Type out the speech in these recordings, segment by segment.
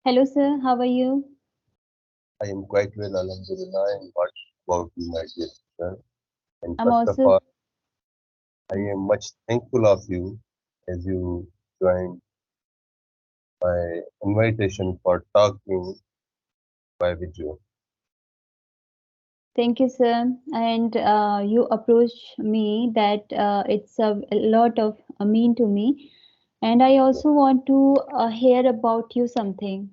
Hello, sir. How are you? I am quite well, Alhamdulillah. And what about you, my dear sister? And I'm first of also. all, I am much thankful of you as you joined my invitation for talking by video. Thank you, sir. And you approached me that it's a lot of mean to me. And I also want to hear about you something.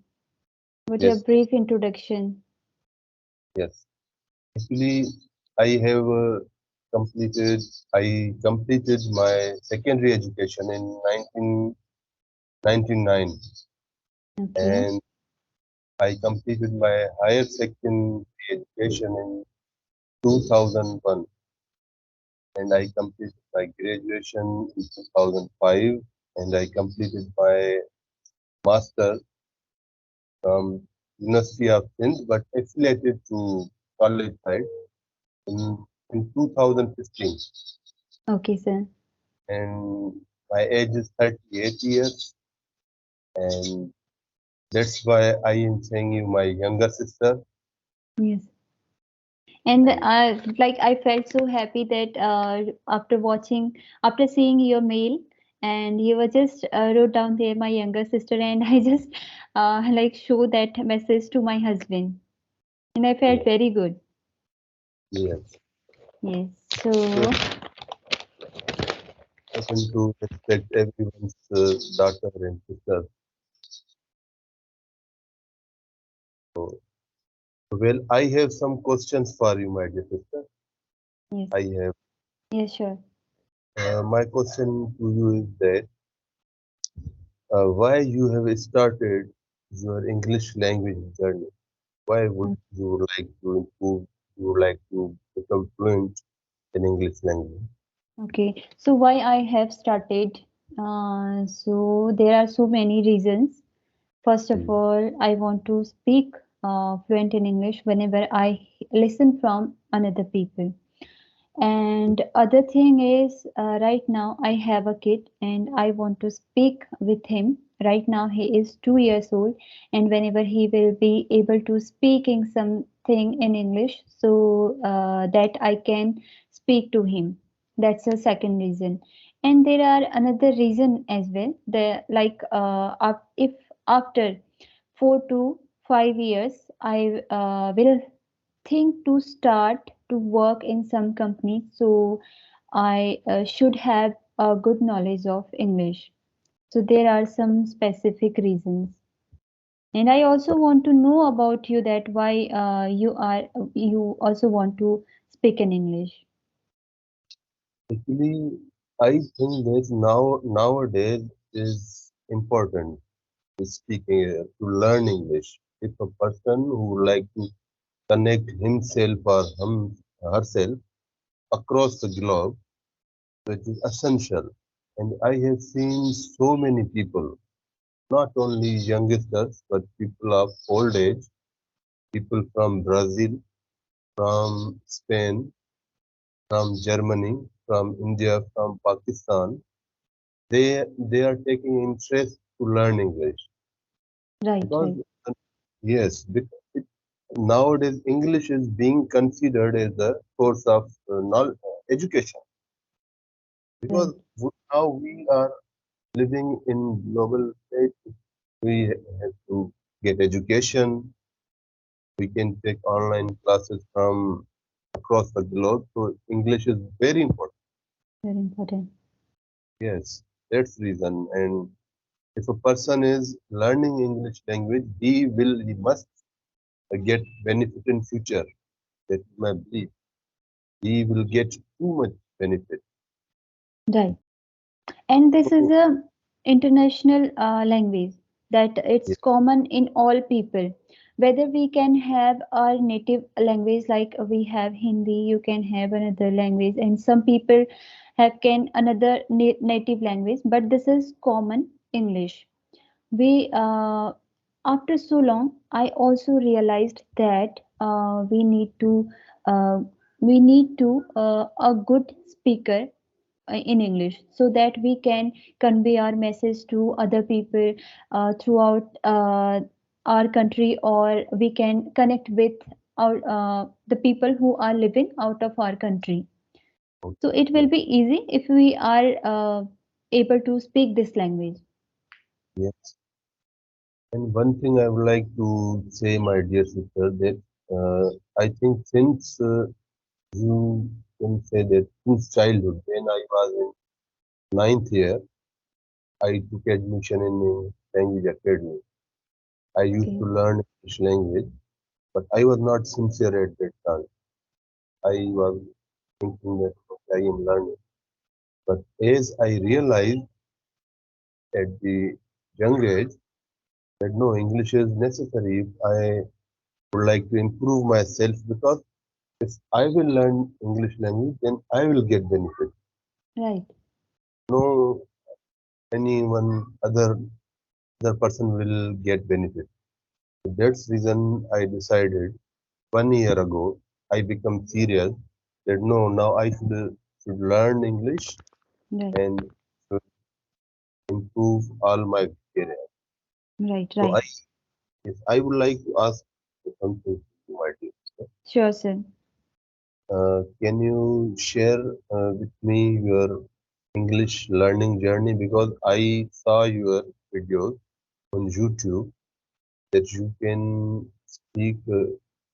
What your Yes, brief introduction? yes. Actually, I have completed. I completed my secondary education in 1999, Okay. and I completed my higher secondary education in 2001, and I completed my graduation in 2005, and I completed my master from University of Sindh, but affiliated to college side in, in 2015. Okay, sir. And my age is 38 years, and that's why I am saying you my younger sister. Yes. And And like I felt so happy that after seeing your mail, and you were just wrote down there my younger sister, and I just like show that message to my husband, and I felt yes, very good. yes, Yes. So so happen to respect everyone's daughter and sister. So, well, I have some questions for you, my dear sister. yes, I have yes, sure. my question to you is that why you have started your English language journey? Why would Mm. you like to improve? You would like to become fluent in English language? Okay. So why I have started? So there are so many reasons. First of Mm. all, I want to speak fluent in English whenever I listen from another people. And other thing is, right now I have a kid and I want to speak with him. Right now he is 2 years old, and whenever he will be able to speaking something in English, so that I can speak to him. That's the second reason. And there are another reason as well. The like if after 4 to 5 years I will think to start to work in some company, so I should have a good knowledge of English. So there are some specific reasons. And I also want to know about you that why you also want to speak in English. Actually, I think that nowadays is important to speaking to learn English. If a person who would like to connect himself or herself across the globe, it is essential. And I have seen so many people, not only youngsters, but people of old age, people from Brazil, from Spain, from Germany, from India, from Pakistan. They are taking interest to learn English Right, because right. yes, because nowadays English is being considered as a source of knowledge, education because Right. now we are living in global stage. We have to get education. We can take online classes from across the globe. So English is very important. Very important. Yes, that's reason. And if a person is learning English language, he must get benefit in future. That is my belief. He will get too much benefit. Right. And this is So a international language that yes, it's common in all people. Whether we can have our native language, like we have Hindi, you can have another language, and some people have can another native language, but this is common English. We after so long, I also realized that uh, we need to a good speaker in English, so that we can convey our message to other people throughout. our country, or we can connect with our the people who are living out of our country. So it will Okay. be easy if we are able to speak this language. Yes. And one thing I would like to say, my dear sister, that I think since you can say that since childhood, when I was in ninth year, I took admission in a language academy. I used to Okay. learn English language, but I was not sincere at that time. I was thinking that okay, I am learning. But as I realized at the young age that no, English is necessary if I would like to improve myself, because if I will learn English language, then I will get benefit. Right. No, anyone other person will get benefit. So that's reason I decided 1 year ago I become serious that no, now I should learn English Right. and should improve all my career. Right. So Right. yes, I would like to ask something to my dear sister. Sure, sir. Can you share with me your English learning journey? Because I saw your videos on YouTube that you can speak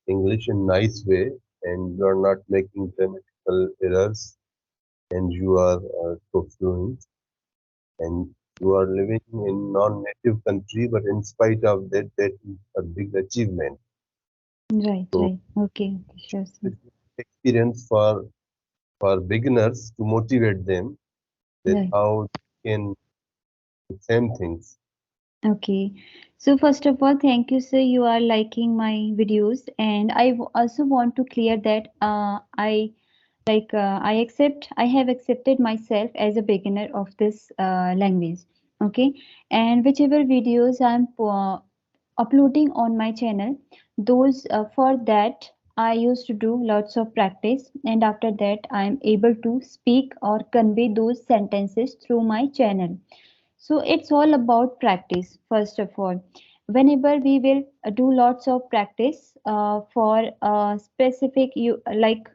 English in nice way and you are not making grammatical errors and you are so fluent and you are living in non-native country, but in spite of that, that is a big achievement. Right. So Right. Okay. Sure, sir. this is experience for beginners to motivate them that Right. how they can do same things. Okay. So first of all, thank you, sir. You are liking my videos, and also want to clear that I have accepted myself as a beginner of this language. Okay, and whichever videos I'm uploading on my channel, those for that I used to do lots of practice, and after that I am able to speak or convey those sentences through my channel. So it's all about practice, first of all. Whenever we will do lots of practice for specific, you like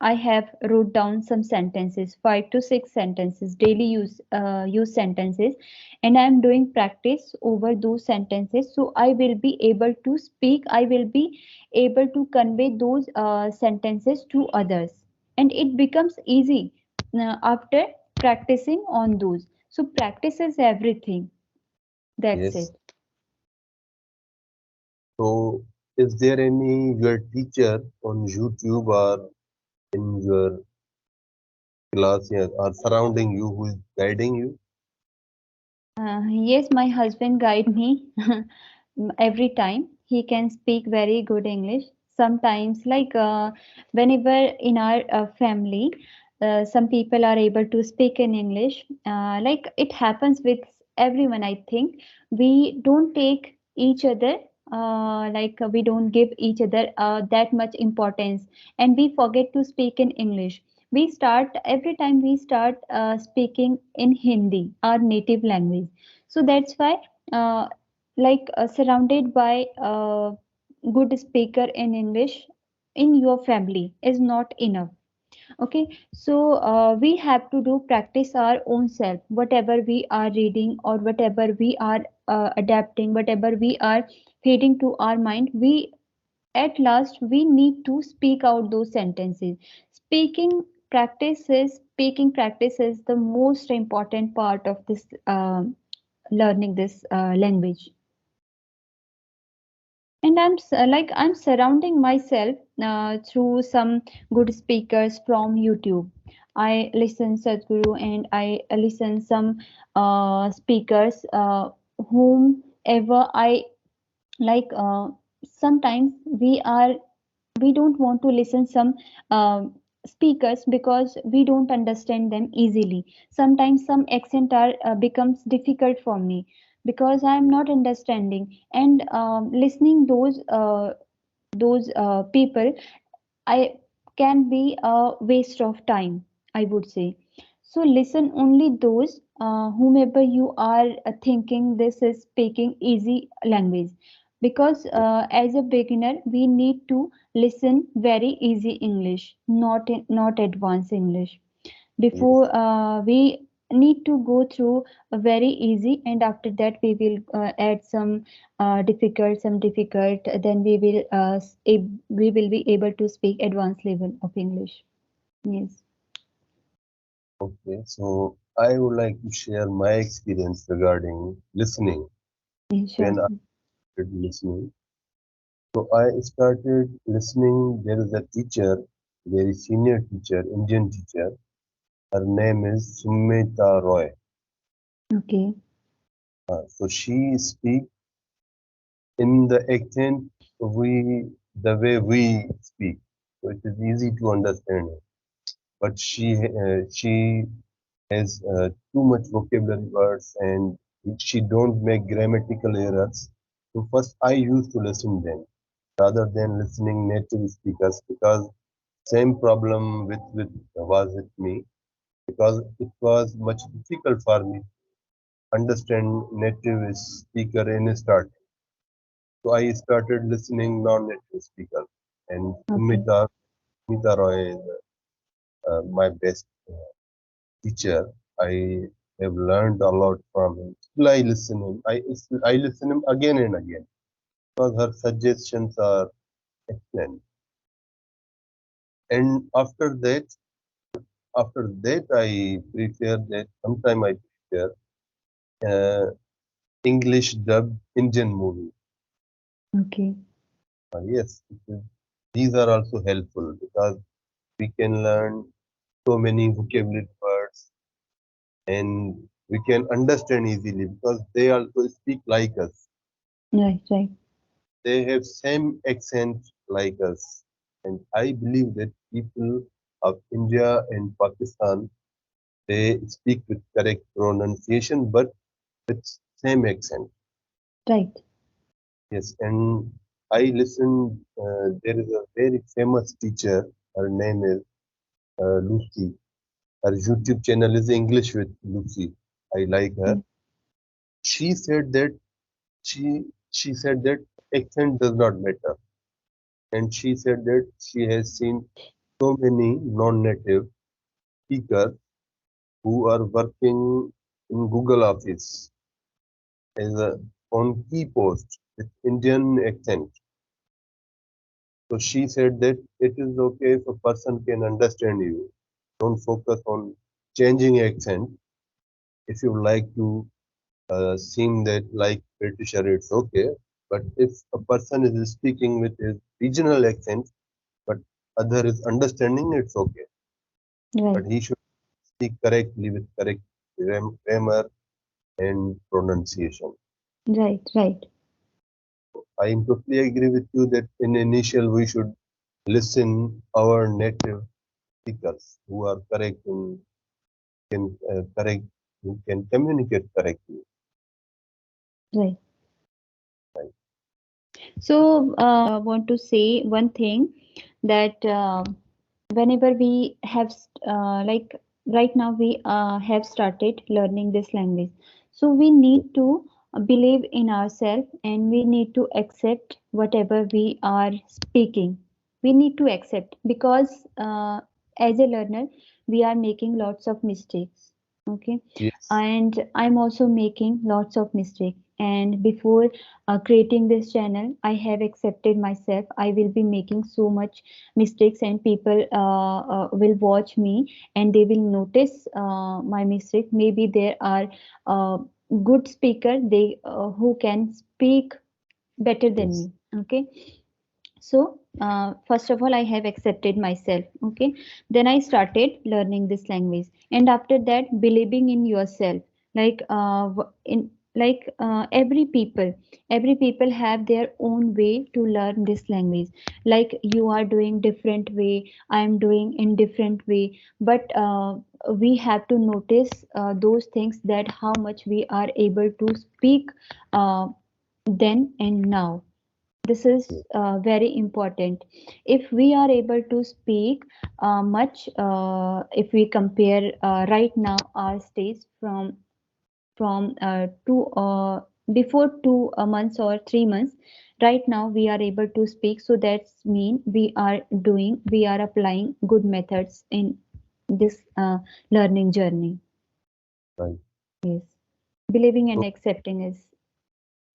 I have wrote down some sentences, 5 to 6 sentences, daily use sentences, and I am doing practice over those sentences. So I will be able to speak. I will be able to convey those sentences to others, and it becomes easy after practicing on those. So practice is everything. That's Yes. it. So is there any your teacher on YouTube or in your class, yeah, or surrounding you who is guiding you? Yes, my husband guide me every time. He can speak very good English. Sometimes, whenever in our family, some people are able to speak in English. Like it happens with everyone, I think. We don't take each other. We don't give each other that much importance, and we forget to speak in English. We start every time we start speaking in Hindi, our native language. So that's why surrounded by good speaker in English in your family is not enough. Okay, so we have to do practice our own self, whatever we are reading or whatever we are adapting, whatever we are feeding to our mind, we at last we need to speak out those sentences. Speaking practice is the most important part of this learning this language. And I'm surrounding myself through some good speakers from YouTube. I listen Sadhguru, and I listen some speakers whomever I like sometimes we don't want to listen some speakers because we don't understand them easily. Sometimes some accent are becomes difficult for me because I am not understanding, and listening those people, I can be a waste of time, I would say. So listen only those whomever you are thinking this is speaking easy language. because as a beginner we need to listen very easy English, not advanced English. Before Yes. we need to go through a very easy, and after that we will add some difficult, then we will be able to speak advanced level of English. Yes. Okay. So I would like to share my experience regarding listening Yeah, sure. when I started listening. So I started listening. There is a teacher, very senior teacher, Indian teacher. Her name is Sumita Roy. Okay. So she speaks in the accent the way we speak. So it is easy to understand her. But she has too much vocabulary words and she don't make grammatical errors. So first I used to listen then rather than listening native speakers because same problem with was with me because it was much difficult for me to understand native speaker in start. So I started listening non-native speaker and Okay. Sumita Roy is my best teacher. I have learned a lot from him. Still, I listen him. I listen him again and again because her suggestions are excellent. And after that, I prefer that. Sometime I prefer uh, English dubbed Indian movie. Okay. Yes, these are also helpful because we can learn so many vocabulary words and we can understand easily because they also speak like us. Right, right. They have same accent like us. And I believe that people of India and Pakistan, they speak with correct pronunciation, but with same accent. Right. Yes, and I listen. There is a very famous teacher. Her name is Lucy. Her YouTube channel is English with Lucy. I like her. Mm. She said that she said that accent does not matter, and she said that she has seen so many non-native speakers who are working in Google Office as a on key post with Indian accent. So she said that it is okay if a person can understand you. Don't focus on changing accent. If you like to seem that like Britisher, it's okay. But if a person is speaking with his regional accent, but other is understanding, it's okay. Right, But he should speak correctly with correct grammar and pronunciation. right, right, I am totally agree with you that in initial we should listen our native speakers who are correct and correct who can communicate correctly. right. Right. So, want to say one thing that whenever we have, like right now, we have started learning this language. So, we need to believe in ourselves and we need to accept whatever we are speaking. We need to accept because as a learner, we are making lots of mistakes. Okay, Yes. and I'm also making lots of mistakes. And before creating this channel, I have accepted myself I will be making so much mistakes, and people will watch me and they will notice my mistake. Maybe there are uh, good speaker, they who can speak better than Yes. me. Okay, so first of all I have accepted myself. Okay, then I started learning this language, and after that believing in yourself. Like in like every people have their own way to learn this language. Like you are doing different way, I am doing in different way, but we have to notice those things, that how much we are able to speak uh, then and now. This is Yes. very important. If we are able to speak much, if we compare right now our stage from two before 2 months or 3 months, right now we are able to speak, so that's mean we are applying good methods in this learning journey. Right. Yes, believing and So accepting is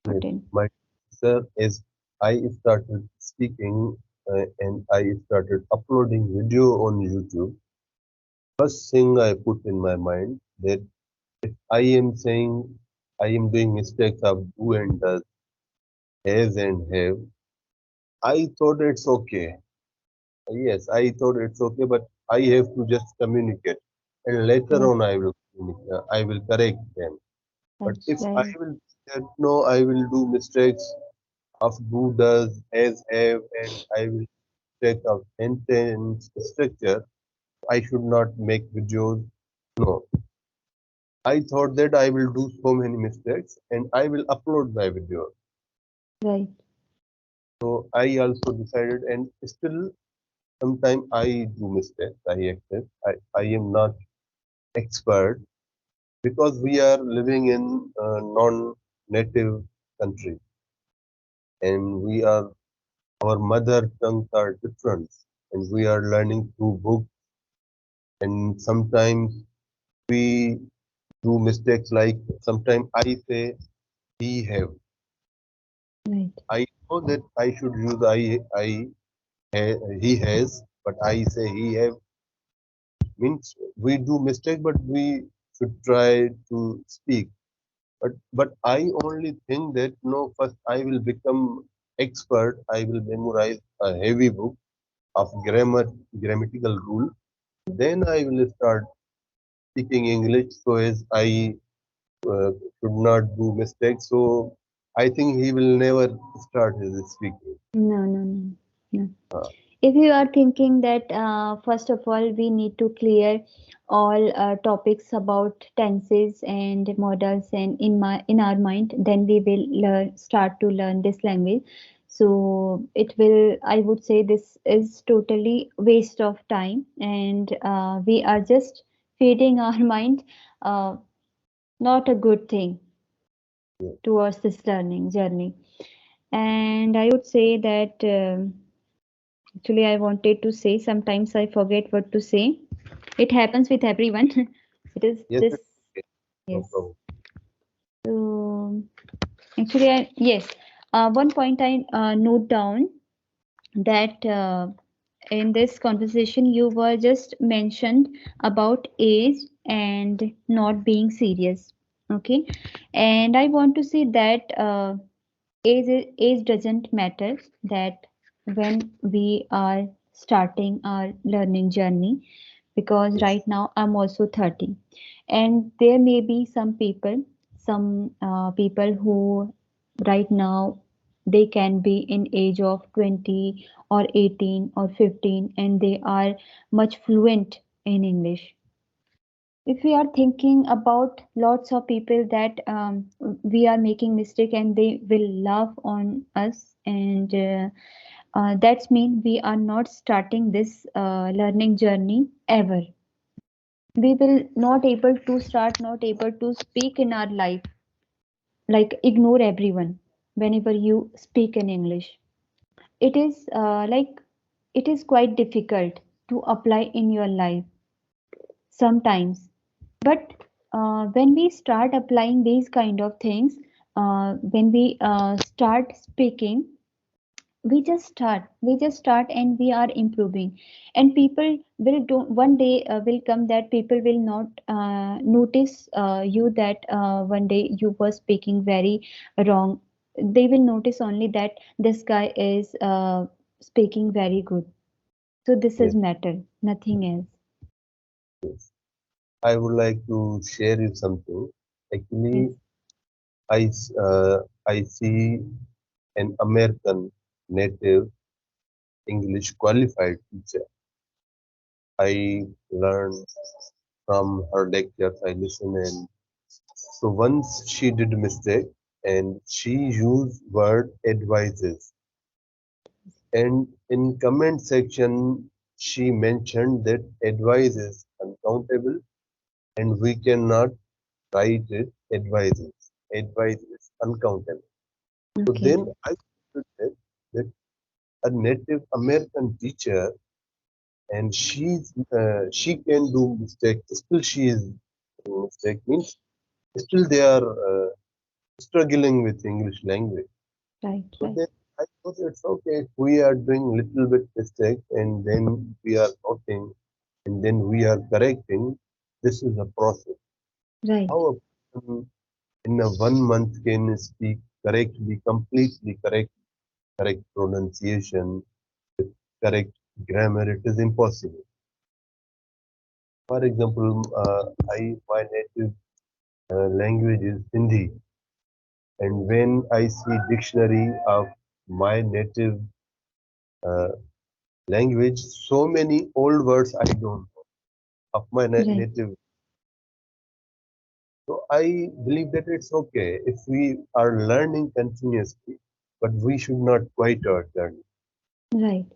yes, important. my sir, as I started speaking and I started uploading video on YouTube, first thing I put in my mind that if I am saying I am doing mistakes of do and does, has and have, I thought it's okay. Yes, I thought it's okay, but I have to just communicate, and later Yes, on I will correct them. But that's if I right. will say no, I will do mistakes of do, does, has, have, and I will take of sentence structure. I should not make videos. No, I thought that I will do so many mistakes and I will upload my video. Right, So I also decided, and still sometimes I do mistakes. I accept. I am not expert because we are living in a non-native country and we are our mother tongues are different and we are learning through books and sometimes we do mistakes like sometimes I say he have. right, I know that I should use he has, but I say he have means we do mistake, but we should try to speak. But I only think that no, first I will become expert. I will memorize a heavy book of grammatical rule. Then I will start speaking English so as I should not do mistakes. So I think he will never start his speaking. no, no, no, no. Uh, If you are thinking that first of all we need to clear all topics about tenses and modals and in our mind, then we will start to learn this language. So it will, I would say this is totally waste of time, and we are just feeding our mind, uh, not a good thing yeah. towards this learning journey. And I would say that actually I wanted to say, sometimes I forget what to say. It happens with everyone. It is Yes, this. it's okay. No Yes. problem. So actually, yes. One point I note down that in this conversation you were just mentioned about age and not being serious. Okay, and I want to say that age doesn't matter, that when we are starting our learning journey, because Yes, right now I'm also 30, and there may be some people who right now they can be in age of 20 or 18 or 15, and they are much fluent in English. If we are thinking about lots of people that we are making mistake and they will laugh on us, and that's mean we are not starting this learning journey ever. We will not able to start, not able to speak in our life, like ignore everyone whenever you speak in English. It is like it is quite difficult to apply in your life sometimes. But when we start applying these kind of things, when we start speaking, we just start and we are improving, and people will do one day will come that people will not notice you, that one day you were speaking very wrong. They will notice only that this guy is speaking very good. So this is yes, matter, nothing else. yes. I would like to share you something. Yes. Actually, I see an American native English qualified teacher. I learn from her lectures. I listen and so once she did a mistake and she used word advises and in comment section she mentioned that advice is uncountable and we cannot write it advises. Advice is uncountable. So Okay. then I understood a Native American teacher, and she can do mistake. Still, she is doing mistake means still they are struggling with English language. Right, So right, then I thought it's okay if we are doing little bit mistake and then we are noting and then we are correcting. This is a process. right, How a person in a 1 month can speak correctly, completely correct pronunciation, correct grammar. It is impossible. For example, my native language is Hindi, and when I see dictionary of my native uh, language, so many old words I don't know of my right, native. So I believe that it's okay if we are learning continuously, but we should not quit our journey. right,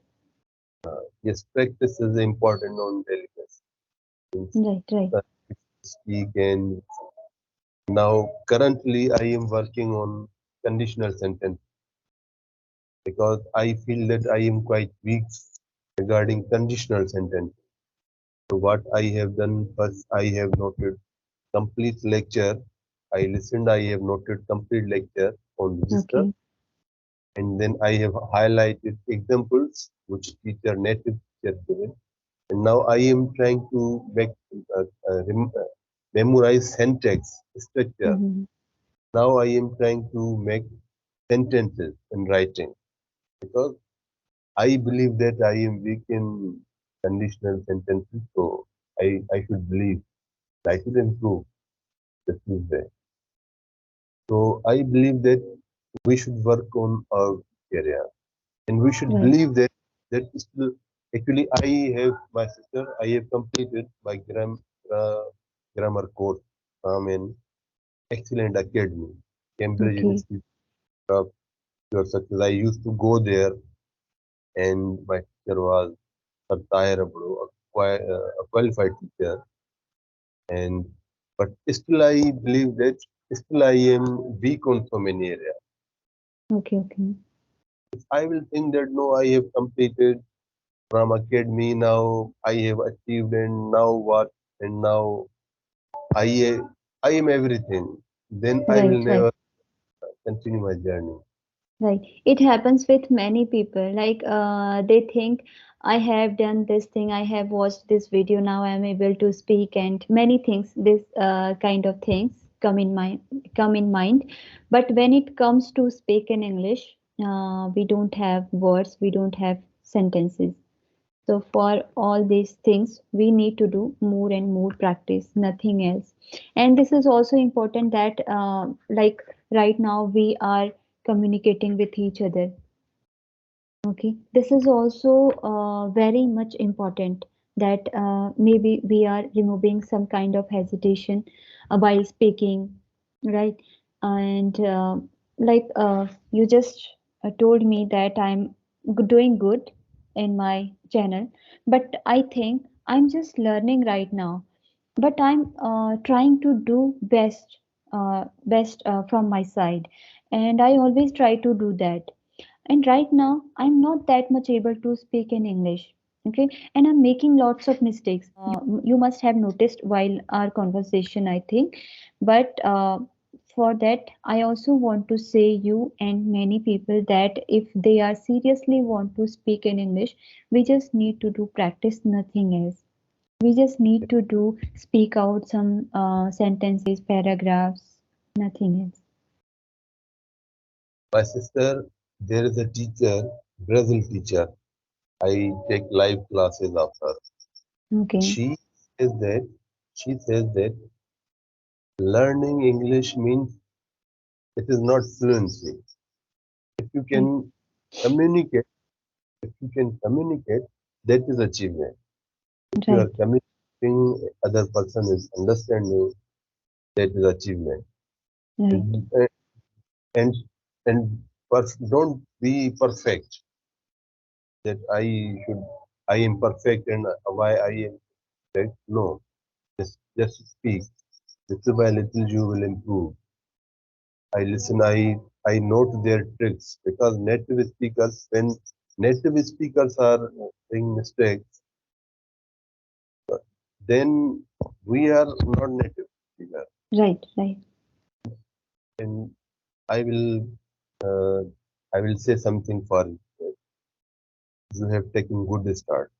Yes, practice is important on daily basis. Means, right, right. speak and now currently I am working on conditional sentence because I feel that I am quite weak regarding conditional sentence. So what I have done first, I have noted complete lecture. I listened, I have noted complete lecture on register, Okay, and then I have highlighted examples which teacher, native teacher given. And now I am trying to make uh, memorize syntax structure. mm-hmm. Now I am trying to make sentences in writing because I believe that I am weak in conditional sentences, so I should believe, I should improve. This is there. So I believe that we should work on our area, and we should Right, believe that still, actually I have my sister. I have completed my grammar course from an excellent academy, Cambridge okay, Institute of Pure Success. I used to go there, and my teacher was Satya Rabdu, a qualified teacher, and but still I believe that still I am weak on so many areas. okay, okay. I will think that no, I have completed from academy now, I have achieved, and now what? And now I I am everything. Then I will Right, right. never continue my journey. Right. It happens with many people. Like they think I have done this thing, I have watched this video, now I am able to speak, and many things, this kind of things come in mind. But when it comes to speak in English, we don't have words, we don't have sentences. So for all these things, we need to do more and more practice, nothing else. And this is also important that, like right now, we are communicating with each other. Okay, this is also very much important that maybe we are removing some kind of hesitation while speaking, right? And you just told me that I'm doing good in my channel, but I think I'm just learning right now. But I'm trying to do best from my side, and I always try to do that. And right now I'm not that much able to speak in English. Okay, and I'm making lots of mistakes. You must have noticed while our conversation, I think. But for that, I also want to say you and many people that if they are seriously want to speak in English, we just need to do practice, nothing else. We just need to do speak out some sentences, paragraphs, nothing else. My sister, there is a teacher, Brazil teacher. I take live classes of her. Okay, She says that she says that learning English means it is not fluency. If you right, can communicate, if you can communicate, that is achievement. If you are right, communicating, other person is understanding, that is achievement. right, And and, and don't be perfect. That should I am perfect and why I am perfect. No, just speak. Little by little you will improve. I listen. I note their tricks because native speakers when native speakers are doing mistakes, then we are not native speaker. Right, right. And I will uh, I will say something for you. You have taken good start.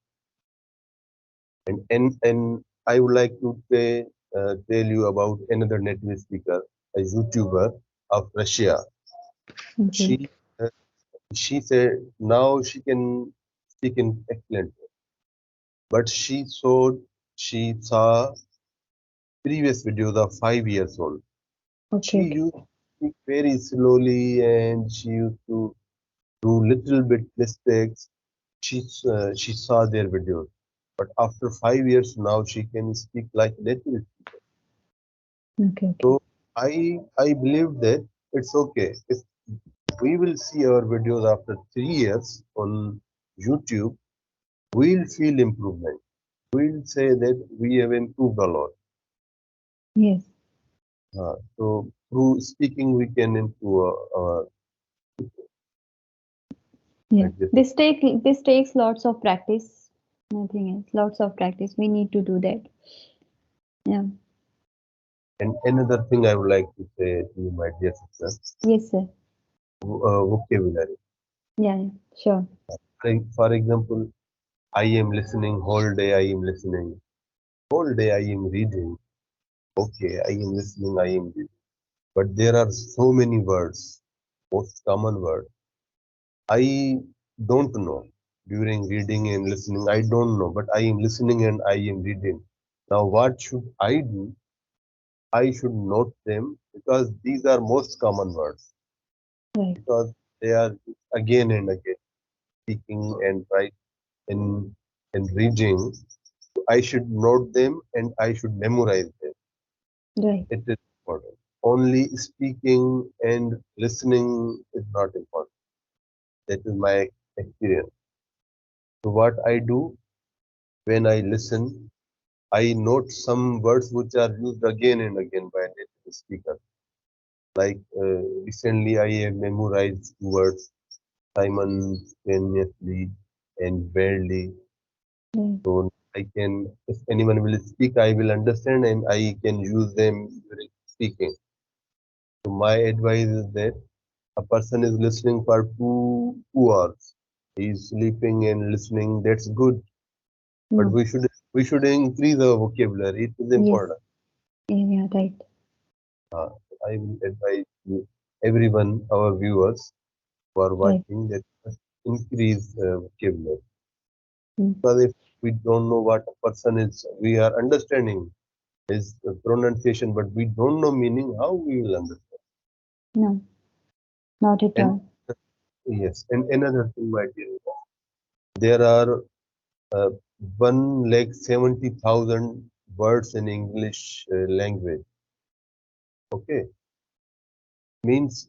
And I would like to tell you about another native speaker, a YouTuber of Russia. Okay, She uh, she said now she can speak in excellent, but she saw previous videos of 5 years old. She okay, okay. used to speak very slowly and she used to do little bit mistakes. She saw their videos, but after 5 years now she can speak like native. Okay, okay. So I believe that it's okay if we will see our videos after 3 years on YouTube. We'll feel improvement. We'll say that we have improved a lot. Yes, So through speaking, we can improve yeah. like this. This takes lots of practice. Nothing else. Lots of practice. We need to do that. Yeah. And another thing I would like to say to you, my dear sister, Yes, sir. vocabulary. Yeah, yeah. Sure. For example, I am listening whole day. I am listening whole day. I am reading. Okay, I am listening. I am reading. But there are so many words, most common words. I don't know during reading and listening. I don't know, but I am listening and I am reading. Now, what should I do? I should note them because these are most common words Right. because they are again and again speaking and write in and reading. I should note them and I should memorize them. Right. It is important. Only speaking and listening is not important. That is my experience. So what I do when I listen, I note some words which are used again and again by a native speaker. Like recently, I have memorized words simultaneously and barely. Right. So I can, if anyone will speak, I will understand and I can use them during speaking. So my advice is that a person is listening for 2 hours. He's sleeping and listening. That's good, but No. we should increase our vocabulary. It is Yes. important. Yeah, yeah. Right. Uh, I will advise you, everyone, our viewers who are Right. watching, that must increase vocabulary. Mm. Because if we don't know what a person is, we are understanding his pronunciation, but we don't know meaning. How we will understand? No, not at And all. yes, and another thing, my dear, there are uh, 1,70,000 words in English language. Okay, means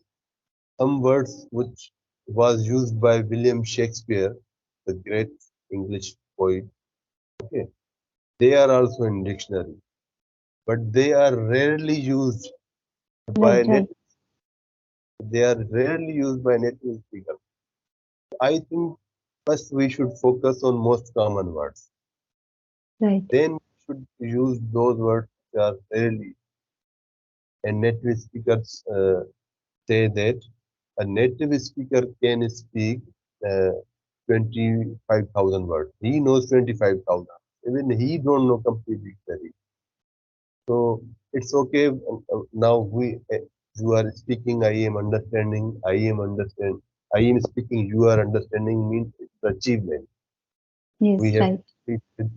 some words which was used by William Shakespeare, the great English poet. Okay, they are also in dictionary, but they are rarely used by Right. Right. native. They are rarely used by native speakers. I think first we should focus on most common words. Right. Then we should use those words which are rarely. And native speakers say that a native speaker can speak uh, 25,000 words. He knows 25,000. Even he don't know complete dictionary. So it's okay. Now you are speaking. I am understanding. I am understand. I am speaking. You are understanding means it's achievement. We Yes. have Right. completed.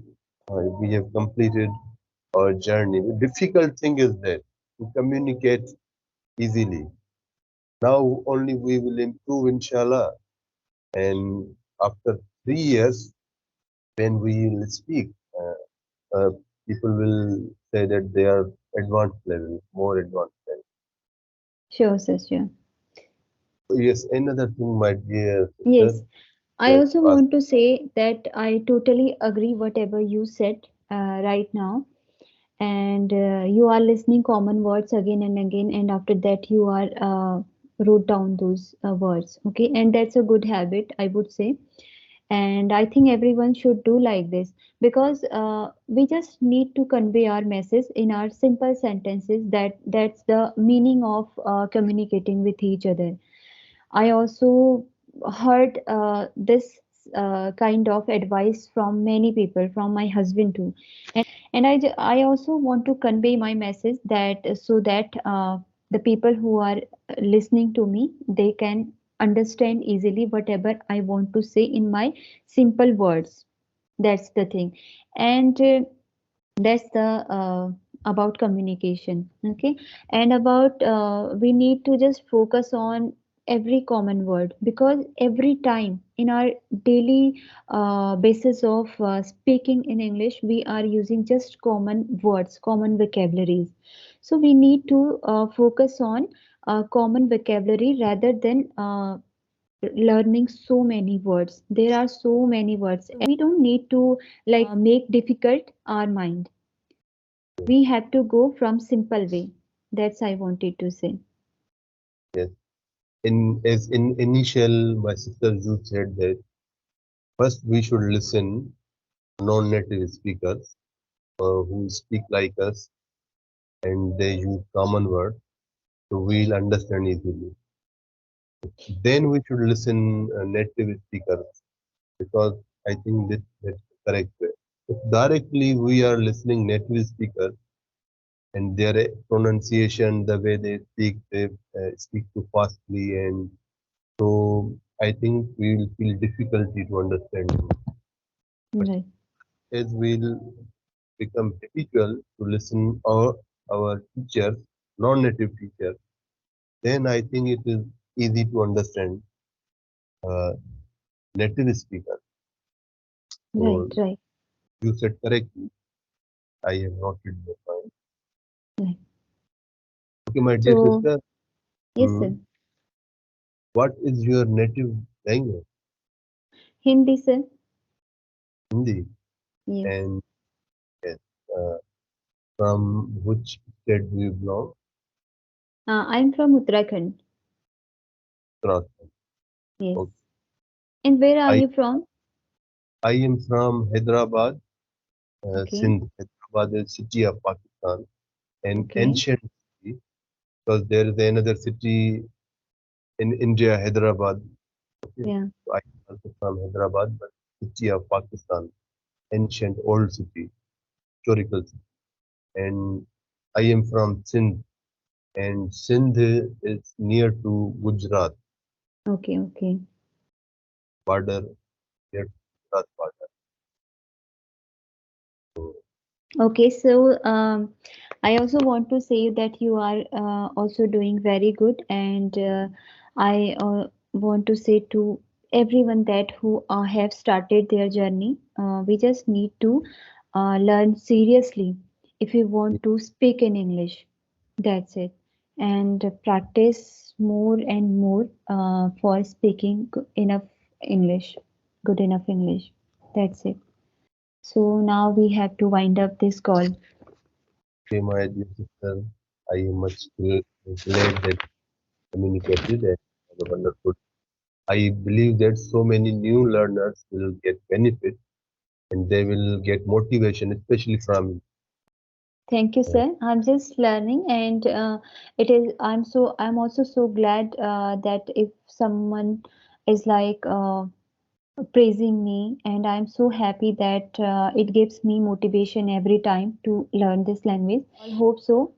We have completed our journey. The difficult thing is that to communicate easily. Now only we will improve, inshallah. And after 3 years, when we will speak, people will say that they are advanced level, more advanced level. Sure, sir. Sure. Yes, another thing, my dear sister, Yes. I that also ask, want to say that I totally agree whatever you said right now. And you are listening common words again and again, and after that you are wrote down those words. Okay, and that's a good habit, I would say. And I think everyone should do like this, because we just need to convey our message in our simple sentences. That's the meaning of communicating with each other. I also heard this kind of advice from many people, from my husband too. And I also want to convey my message, that so that the people who are listening to me, they can understand easily whatever I want to say in my simple words. That's the thing. And that's the about communication. Okay, and about we need to just focus on every common word, because every time in our daily basis of speaking in English, we are using just common words, common vocabularies. So we need to focus on common vocabulary rather than learning so many words. There are so many words, and we don't need to like make difficult our mind. We have to go from simple way. That's I wanted to say. Yes. In initial, my sister Ju said that first we should listen non-native speakers who speak like us and they use common words, so we'll understand easily. Then we should listen native speakers, because I think that's the correct way. If directly we are listening native speakers and their pronunciation, the way they speak too fastly, and so I think we will feel difficulty to understand them. But Right. as we'll become habitual to listen our teachers, non-native teachers, then I think it is easy to understand uh, native speakers. Right. So Right. you said correctly. I have noted your point. Right. Okay, my dear So sister, yes, hmm, sir. what is your native language? Hindi, sir. Hindi. Yes. And yes, uh, from which state do you belong? I'm from Uttarakhand. Uttarakhand. Yes. Okay. And where are I you from? I am from Hyderabad, Okay. Sindh. Hyderabad is city of Pakistan, an Okay. ancient city, because there is another city in India, Hyderabad. Okay. Yeah. So I am also from Hyderabad, but city of Pakistan, ancient old city, historical city. And I am from Sindh, and Sindh is near to Gujarat Okay. Okay. border, near to Gujarat border. So, Okay. So I also want to say that you are also doing very good, and I want to say to everyone that who have started their journey, we just need to learn seriously if you want to speak in English. That's it, and practice more and more for speaking enough English, good enough English. That's it. So now we have to wind up this call. okay, my dear sister, I am much glad that communicated and have a wonderful. I believe that so many new learners will get benefit and they will get motivation, especially from Thank you, uh, sir. I'm just learning, and it is. I'm also so glad that if someone is like praising me, and I'm so happy that it gives me motivation every time to learn this language. I hope so.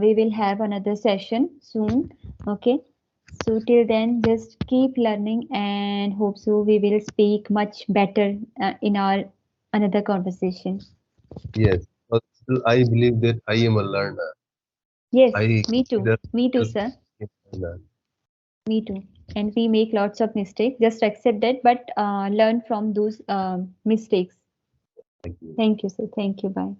We will have another session soon. Okay. So till then, just keep learning, and hope so we will speak much better in our another conversation. yes. But still, I believe that I am a learner. Yes, I me too. consider Me too, myself sir. a learner. Me too. And we make lots of mistakes. Just accept that, but learn from those mistakes. Thank you. Thank you, sir. Thank you. Bye.